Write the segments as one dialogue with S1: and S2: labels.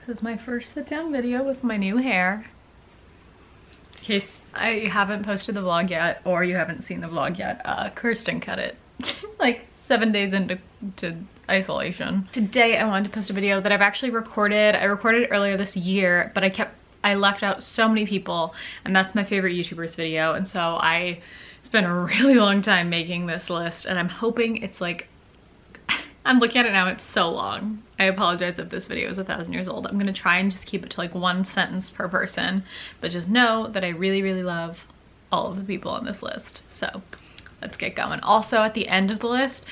S1: This is my first sit down video with my new hair. In case I haven't posted the vlog yet or you haven't seen the vlog yet, Kirsten cut it like 7 days into isolation. Today I wanted to post a video that I've actually recorded. I recorded earlier this year, but I left out so many people, and that's my favorite YouTubers video, and so it's been a really long time making this list, and I'm hoping it's like, I'm looking at it now, it's so long. I apologize if this video is 1,000 years old. I'm gonna try and just keep it to like one sentence per person, but just know that I really, really love all of the people on this list. So let's get going. Also at the end of the list,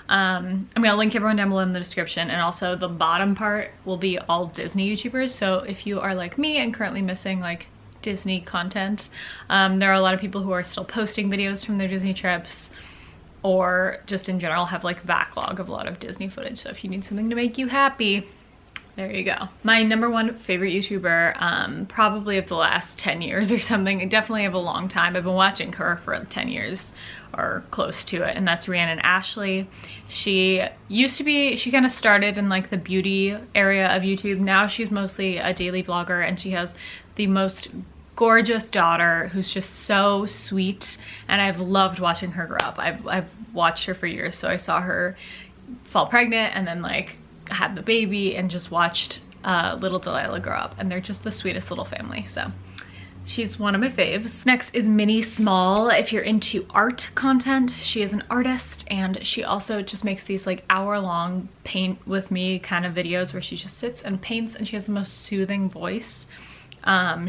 S1: I'm gonna link everyone down below in the description, and also the bottom part will be all Disney YouTubers. So if you are like me and currently missing like Disney content, there are a lot of people who are still posting videos from their Disney trips, or just in general have like backlog of a lot of Disney footage. So if you need something to make you happy, there you go. My number one favorite YouTuber, probably of the last 10 years or something, definitely of a long time. I've been watching her for 10 years or close to it, and that's Rhiannon Ashley. She kind of started in like the beauty area of YouTube. Now she's mostly a daily vlogger, and she has the most gorgeous daughter who's just so sweet, and I've loved watching her grow up. I've watched her for years, so I saw her fall pregnant and then like had the baby and just watched little Delilah grow up, and they're just the sweetest little family. So she's one of my faves. Next is Minnie Small. If you're into art content, she is an artist, and she also just makes these like hour-long paint with me kind of videos where she just sits and paints, and she has the most soothing voice.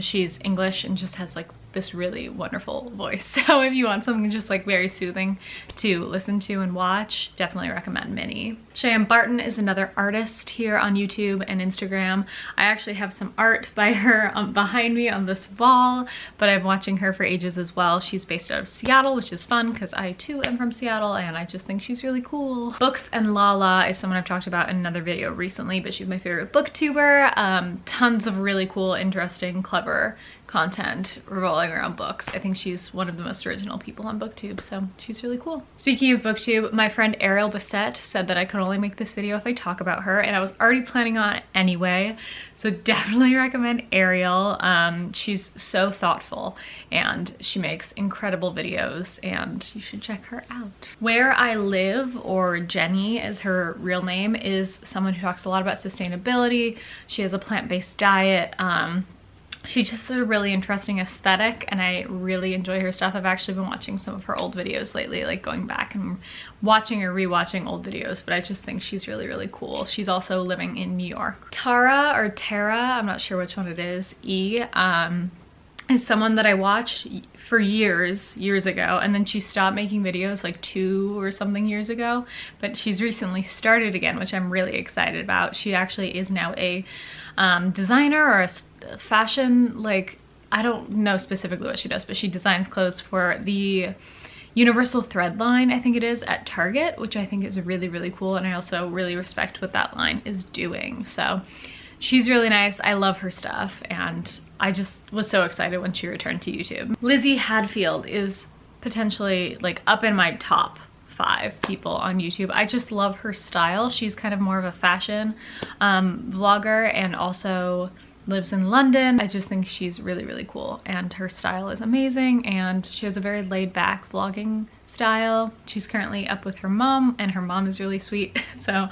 S1: She's English and just has like this really wonderful voice. So if you want something just like very soothing to listen to and watch, definitely recommend Minnie. Cheyenne Barton is another artist here on YouTube and Instagram. I actually have some art by her behind me on this wall, but I've been watching her for ages as well. She's based out of Seattle, which is fun because I too am from Seattle, and I just think she's really cool. Books and Lala is someone I've talked about in another video recently, but she's my favorite booktuber. Tons of really cool, interesting, clever content revolving around books. I think she's one of the most original people on BookTube, so she's really cool. Speaking of BookTube, my friend Ariel Bissett said that I could only make this video if I talk about her, and I was already planning on it anyway, so definitely recommend Ariel. She's so thoughtful and she makes incredible videos, and you should check her out. Where I Live, or Jenny is her real name, is someone who talks a lot about sustainability. She has a plant-based diet. She just has a really interesting aesthetic, and I really enjoy her stuff. I've actually been watching some of her old videos lately, like going back and watching or rewatching old videos, but I just think she's really, really cool. She's also living in New York. Tara, or Tara, I'm not sure which one it is, is someone that I watched for years ago, and then she stopped making videos like 2 or something years ago, but she's recently started again, which I'm really excited about. She actually is now a designer or a fashion, like, I don't know specifically what she does, but she designs clothes for the Universal Thread line, I think it is, at Target, which I think is really, really cool, and I also really respect what that line is doing. So she's really nice. I love her stuff, and I just was so excited when she returned to YouTube. Lizzie Hadfield is potentially like up in my top 5 people on YouTube. I just love her style. She's kind of more of a fashion vlogger, and also lives in London. I just think she's really, really cool, and her style is amazing, and she has a very laid-back vlogging style. She's currently up with her mom, and her mom is really sweet, so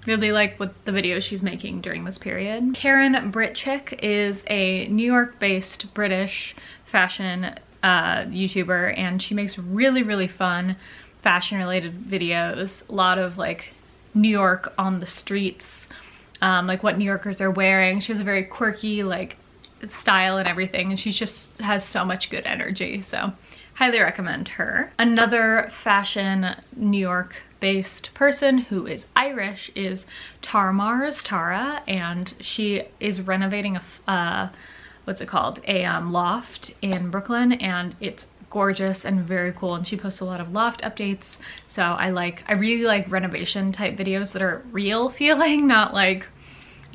S1: really like what the videos she's making during this period. Karen Britchick is a New York-based British fashion YouTuber, and she makes really, really fun fashion-related videos. A lot of like New York on the streets, like what New Yorkers are wearing. She has a very quirky like style and everything, and she just has so much good energy, so highly recommend her. Another fashion New York based person who is Irish is Tara, and she is renovating a what's it called, a loft in Brooklyn, and it's gorgeous and very cool, and she posts a lot of loft updates. So I really like renovation type videos that are real feeling, not like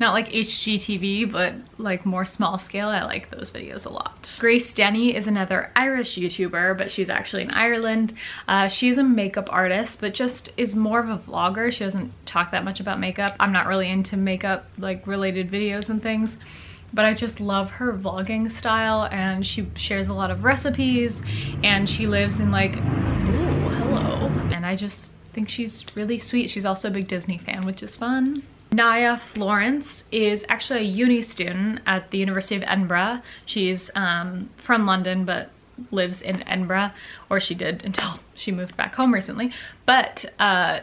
S1: not like HGTV, but like more small scale. I like those videos a lot. Grace Denny is another Irish YouTuber, but she's actually in Ireland. She's a makeup artist, but just is more of a vlogger. She doesn't talk that much about makeup. I'm not really into makeup like related videos and things, but I just love her vlogging style, and she shares a lot of recipes, and she lives in like, ooh, hello. And I just think she's really sweet. She's also a big Disney fan, which is fun. Naya Florence is actually a uni student at the University of Edinburgh. She's from London, but lives in Edinburgh, or she did until she moved back home recently. But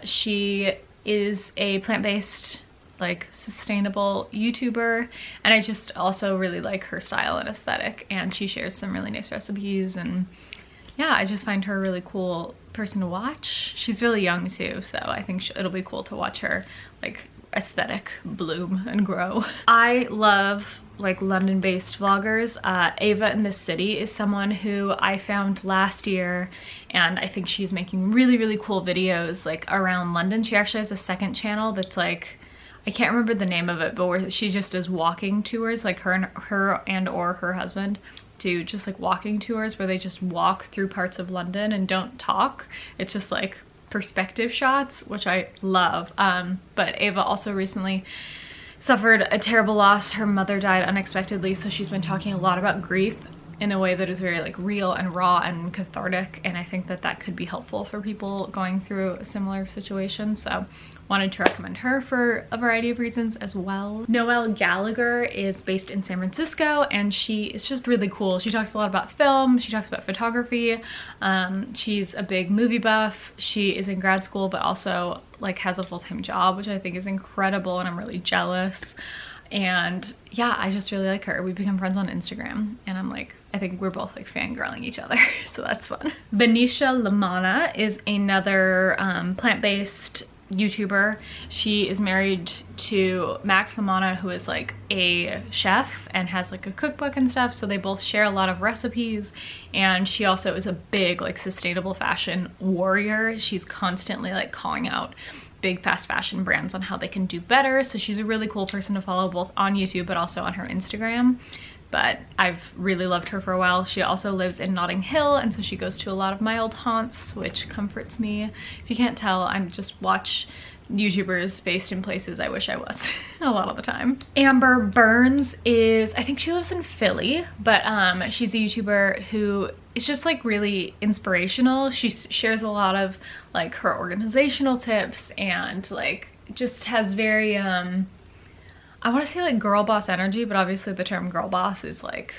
S1: she is a plant-based, like sustainable YouTuber, and I just also really like her style and aesthetic, and she shares some really nice recipes, and yeah, I just find her a really cool person to watch. She's really young too, so I think it'll be cool to watch her like aesthetic bloom and grow. I love like London-based vloggers. Ava in the City is someone who I found last year, and I think she's making really cool videos like around London. She actually has a second channel that's like, I can't remember the name of it, but where she just does walking tours, like her and or her husband do just like walking tours where they just walk through parts of London and don't talk. It's just like perspective shots, which I love. But Ava also recently suffered a terrible loss. Her mother died unexpectedly, so she's been talking a lot about grief in a way that is very like real and raw and cathartic, and I think that that could be helpful for people going through a similar situation. So wanted to recommend her for a variety of reasons as well. Noelle Gallagher is based in San Francisco, and she is just really cool. She talks a lot about film, she talks about photography. She's a big movie buff. She is in grad school, but also like has a full-time job, which I think is incredible, and I'm really jealous. And yeah, I just really like her. We've become friends on Instagram, and I'm like, I think we're both like fangirling each other, so that's fun. Benicia Lamana is another plant-based YouTuber. She is married to Max Lamana, who is like a chef and has like a cookbook and stuff, so they both share a lot of recipes. And she also is a big like sustainable fashion warrior. She's constantly like calling out big fast fashion brands on how they can do better, so she's a really cool person to follow both on YouTube but also on her Instagram. But I've really loved her for a while. She also lives in Notting Hill, and so she goes to a lot of my old haunts, which comforts me. If you can't tell, I'm just watch YouTubers based in places I wish I was a lot of the time. Amber Burns is, I think she lives in Philly, but she's a YouTuber who is just like really inspirational. She shares a lot of like her organizational tips, and like just has very I want to say like girl boss energy, but obviously the term girl boss is like,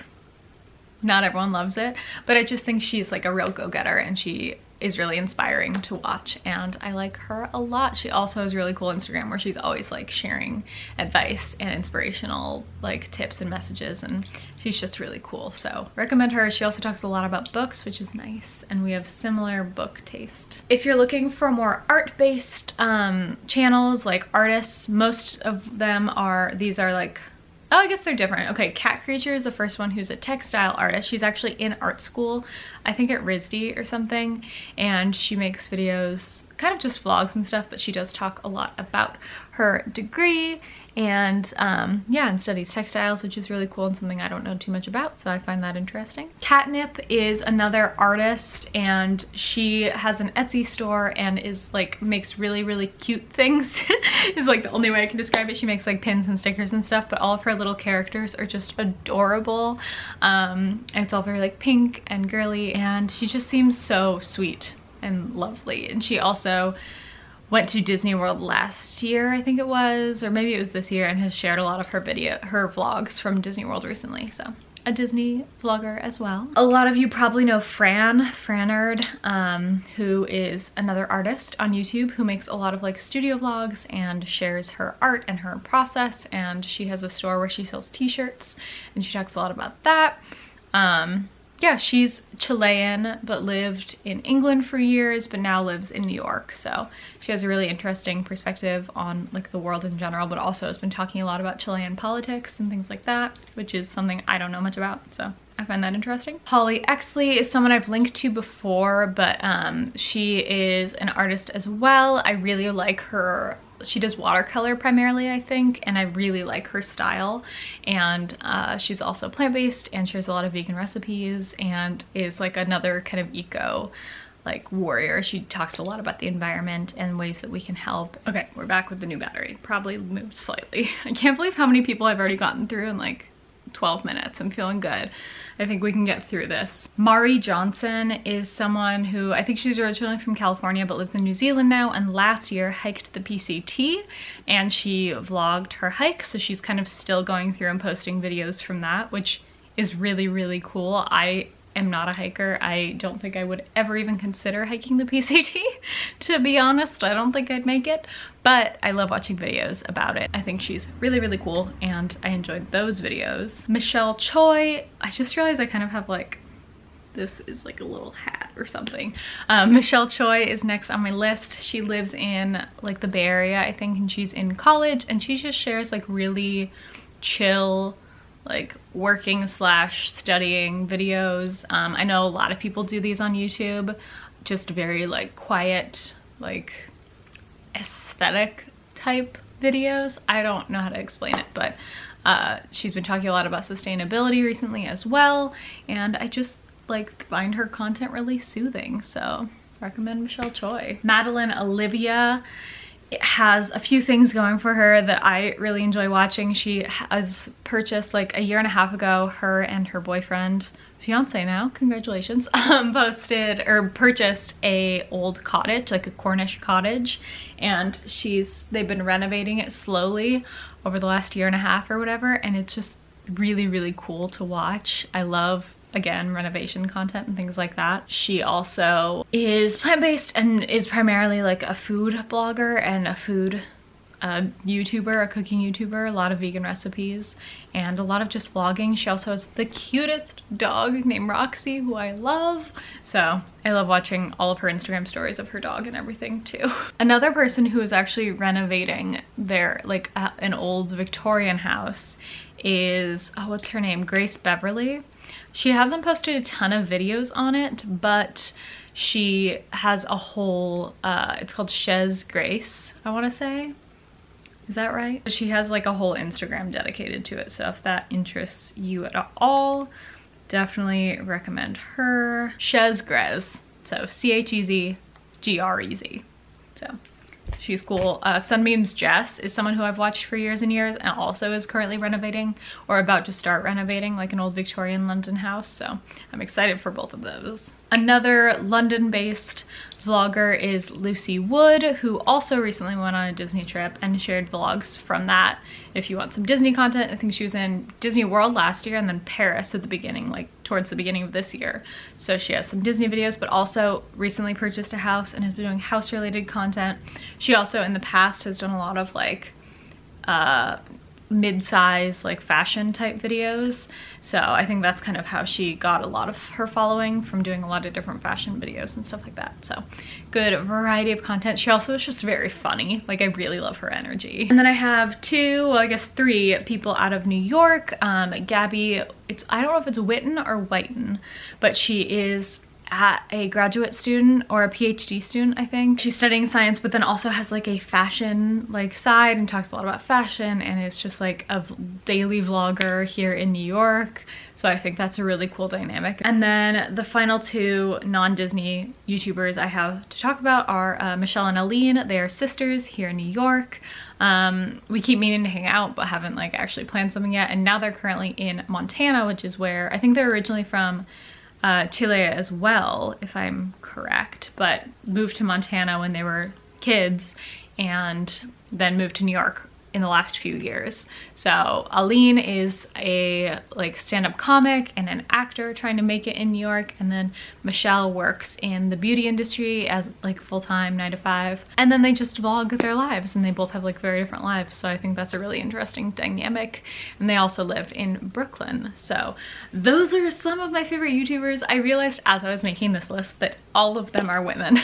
S1: not everyone loves it, but I just think she's like a real go-getter, and she is really inspiring to watch, and I like her a lot. She also has really cool Instagram where she's always like sharing advice and inspirational like tips and messages, and she's just really cool, so recommend her. She also talks a lot about books, which is nice, and we have similar book taste. If you're looking for more art-based channels, like artists, most of them are, these are like, oh, I guess they're different. Okay, Cat Creature is the first one, who's a textile artist. She's actually in art school, I think at RISD or something, and she makes videos, kind of just vlogs and stuff, but she does talk a lot about her degree, and yeah, and studies textiles, which is really cool and something I don't know too much about, so I find that interesting. Catnip is another artist, and she has an Etsy store and is like, makes really cute things is like the only way I can describe it. She makes like pins and stickers and stuff, but all of her little characters are just adorable, and it's all very like pink and girly, and she just seems so sweet and lovely. And she also went to Disney World last year, I think it was, or maybe it was this year, and has shared a lot of her vlogs from Disney World recently, so a Disney vlogger as well. A lot of you probably know Frannerd, who is another artist on YouTube who makes a lot of like studio vlogs and shares her art and her process, and she has a store where she sells t-shirts, and she talks a lot about that. Yeah, she's Chilean but lived in England for years, but now lives in New York, so she has a really interesting perspective on like the world in general, but also has been talking a lot about Chilean politics and things like that, which is something I don't know much about, so I find that interesting. Holly Exley is someone I've linked to before, but she is an artist as well. I really like her she does watercolor primarily, I think, and I really like her style. And she's also plant-based and shares a lot of vegan recipes and is like another kind of eco like warrior. She talks a lot about the environment and ways that we can help. Okay, we're back with the new battery. Probably moved slightly. I can't believe how many people I've already gotten through in like 12 minutes. I'm feeling good. I think we can get through this. Mari Johnson is someone who, I think she's originally from California but lives in New Zealand now, and last year hiked the PCT and she vlogged her hike, so she's kind of still going through and posting videos from that, which is really, really cool. I am not a hiker. I don't think I would ever even consider hiking the PCT, to be honest. I don't think I'd make it, but I love watching videos about it. I think she's really, really cool and I enjoyed those videos. Michelle Choi, I just realized I kind of have like, this is like a little hat or something. Michelle Choi is next on my list. She lives in like the Bay Area, I think, and she's in college, and she just shares like really chill, like working / studying videos. I know a lot of people do these on YouTube, just very like quiet, like aesthetic type videos. I don't know how to explain it, but she's been talking a lot about sustainability recently as well, and I just like find her content really soothing, so recommend Michelle Choi. Madeline Olivia, it has a few things going for her that I really enjoy watching. She has purchased like a year and a half ago, her and her boyfriend, fiance now, congratulations, posted or purchased a old cottage, like a Cornish cottage, and they've been renovating it slowly over the last year and a half or whatever, and it's just really, really cool to watch. I love, again, renovation content and things like that. She also is plant-based and is primarily like a food blogger and a food YouTuber, a cooking YouTuber, a lot of vegan recipes and a lot of just vlogging. She also has the cutest dog named Roxy, who I love. So I love watching all of her Instagram stories of her dog and everything too. Another person who is actually renovating their like an old Victorian house is, oh, what's her name? Grace Beverly. She hasn't posted a ton of videos on it, but she has a whole, it's called Chez Grace, I want to say. Is that right? She has like a whole Instagram dedicated to it, so if that interests you at all, definitely recommend her. Chez Grace, so CHEZGREZ. So she's cool. Sunbeam's Jess is someone who I've watched for years and years and also is currently renovating or about to start renovating like an old Victorian London house, so I'm excited for both of those. Another London-based vlogger is Lucy Wood, who also recently went on a Disney trip and shared vlogs from that. If you want some Disney content, I think she was in Disney World last year and then Paris at the beginning, like towards the beginning of this year. So she has some Disney videos, but also recently purchased a house and has been doing house-related content. She also in the past has done a lot of like mid-size like fashion type videos, so I think that's kind of how she got a lot of her following, from doing a lot of different fashion videos and stuff like that. So good variety of content. She also is just very funny, like I really love her energy. And then I have two, well I guess three people out of New York. Gabby, I don't know if it's Witten or Whiten, but she is a graduate student or a PhD student, I think. She's studying science, but then also has like a fashion like side and talks a lot about fashion, and is just like a daily vlogger here in New York. So I think that's a really cool dynamic. And then the final two non-Disney YouTubers I have to talk about are Michelle and Aline. They are sisters here in New York. We keep meaning to hang out but haven't like actually planned something yet, and now they're currently in Montana, which is where I think they're originally from Chile as well, if I'm correct, but moved to Montana when they were kids and then moved to New York in the last few years. So Aline is a like stand-up comic and an actor trying to make it in New York, and then Michelle works in the beauty industry as like full-time 9 to 5, and then they just vlog their lives, and they both have like very different lives. So I think that's a really interesting dynamic, and they also live in Brooklyn. So those are some of my favorite YouTubers. I realized as I was making this list that all of them are women.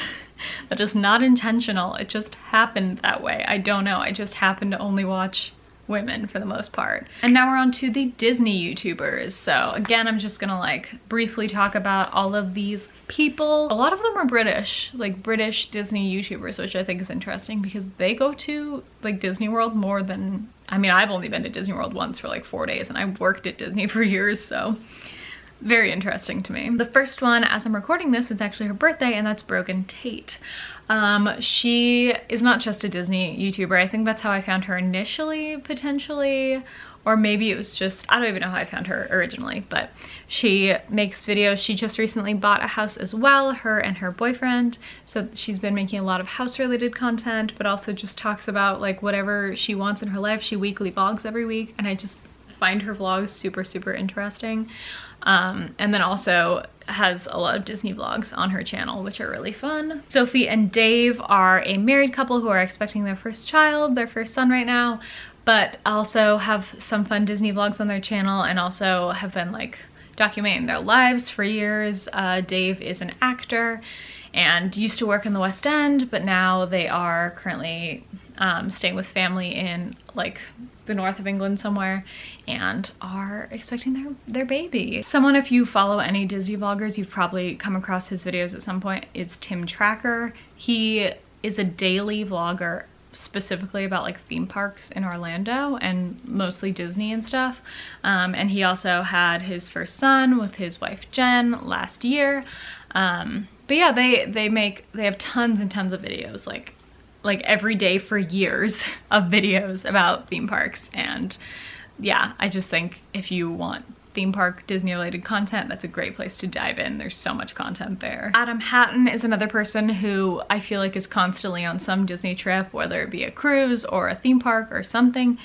S1: That is not intentional, it just happened that way. I don't know, I just happened to only watch women for the most part. And now we're on to the Disney YouTubers. So again, I'm just gonna like briefly talk about all of these people. A lot of them are British, like British Disney YouTubers, which I think is interesting because they go to like Disney World more than, I mean, I've only been to Disney World once for like 4 days and I've worked at Disney for years, so very interesting to me. The first one, as I'm recording this, it's actually her birthday, and that's Brogan Tate. She is not just a Disney YouTuber. I think that's how I found her initially, potentially, or maybe it was just, I don't even know how I found her originally, but she makes videos. She just recently bought a house as well, her and her boyfriend. So she's been making a lot of house related content, but also just talks about like whatever she wants in her life. She weekly vlogs every week, and I just find her vlogs super, super interesting. And then also has a lot of Disney vlogs on her channel, which are really fun. Sophie and Dave are a married couple who are expecting their first child, their first son right now, but also have some fun Disney vlogs on their channel and also have been like documenting their lives for years. Dave is an actor and used to work in the West End, but now they are currently staying with family in like the north of England somewhere and are expecting their baby. Someone, if you follow any Disney vloggers, you've probably come across his videos at some point, is Tim Tracker. He is a daily vlogger specifically about like theme parks in Orlando and mostly Disney and stuff. And he also had his first son with his wife Jen last year. But yeah, they have tons and tons of videos, like every day for years of videos about theme parks. And yeah, I just think if you want theme park Disney related content, that's a great place to dive in. There's so much content there. Adam Hatton is another person who I feel like is constantly on some Disney trip, whether it be a cruise or a theme park or something.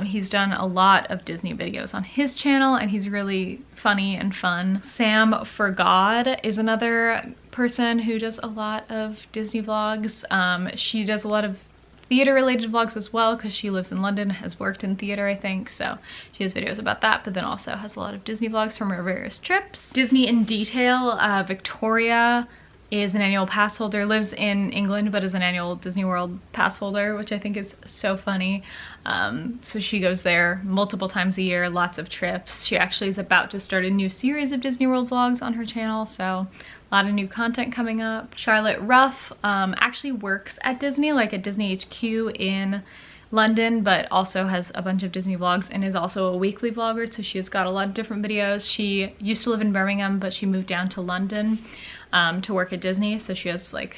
S1: He's done a lot of Disney videos on his channel and he's really funny and fun. Sam For God is another person who does a lot of Disney vlogs. She does a lot of theater related vlogs as well because she lives in London, has worked in theater I think, so she has videos about that, but then also has a lot of Disney vlogs from her various trips. Disney in Detail, Victoria is an annual pass holder, lives in England but is an annual Disney World pass holder, which I think is so funny. So she goes there multiple times a year, lots of trips. She actually is about to start a new series of Disney World vlogs on her channel, so a lot of new content coming up. Charlotte Ruff actually works at Disney, like at Disney HQ in London, but also has a bunch of Disney vlogs and is also a weekly vlogger, so she has got a lot of different videos. She used to live in Birmingham, but she moved down to London to work at Disney, so she has like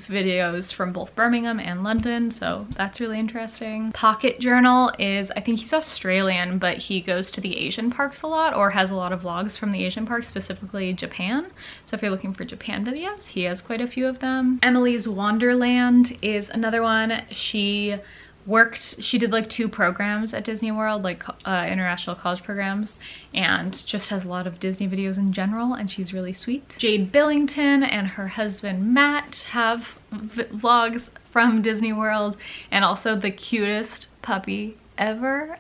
S1: videos from both Birmingham and London, so that's really interesting. Pocket Journal is, I think he's Australian, but he goes to the Asian parks a lot or has a lot of vlogs from the Asian parks, specifically Japan. So if you're looking for Japan videos, he has quite a few of them. Emily's Wonderland is another one. She did like 2 programs at Disney World, like international college programs, and just has a lot of Disney videos in general, and she's really sweet. Jade Billington and her husband Matt have vlogs from Disney World, and also the cutest puppy ever.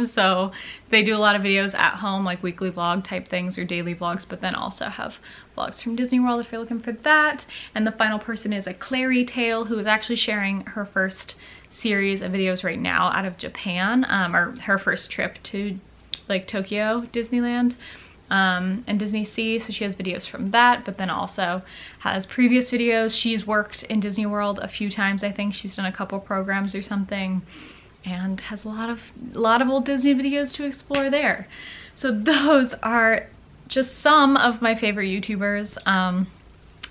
S1: So they do a lot of videos at home, like weekly vlog type things or daily vlogs, but then also have vlogs from Disney World if you're looking for that. And the final person is a Clary Tale, who is actually sharing her first series of videos right now out of Japan, or her first trip to like Tokyo Disneyland and Disney Sea, so she has videos from that, but then also has previous videos. She's worked in Disney World a few times, I think she's done a couple programs or something, and has a lot of old Disney videos to explore there. So those are just some of my favorite YouTubers.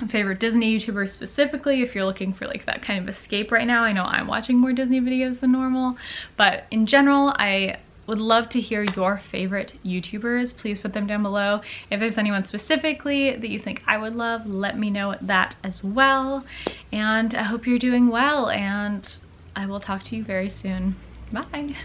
S1: Favorite Disney YouTubers specifically, if you're looking for like that kind of escape right now. I know I'm watching more Disney videos than normal, but in general, I would love to hear your favorite YouTubers. Please put them down below. If there's anyone specifically that you think I would love, let me know that as well. And I hope you're doing well, and I will talk to you very soon. Bye.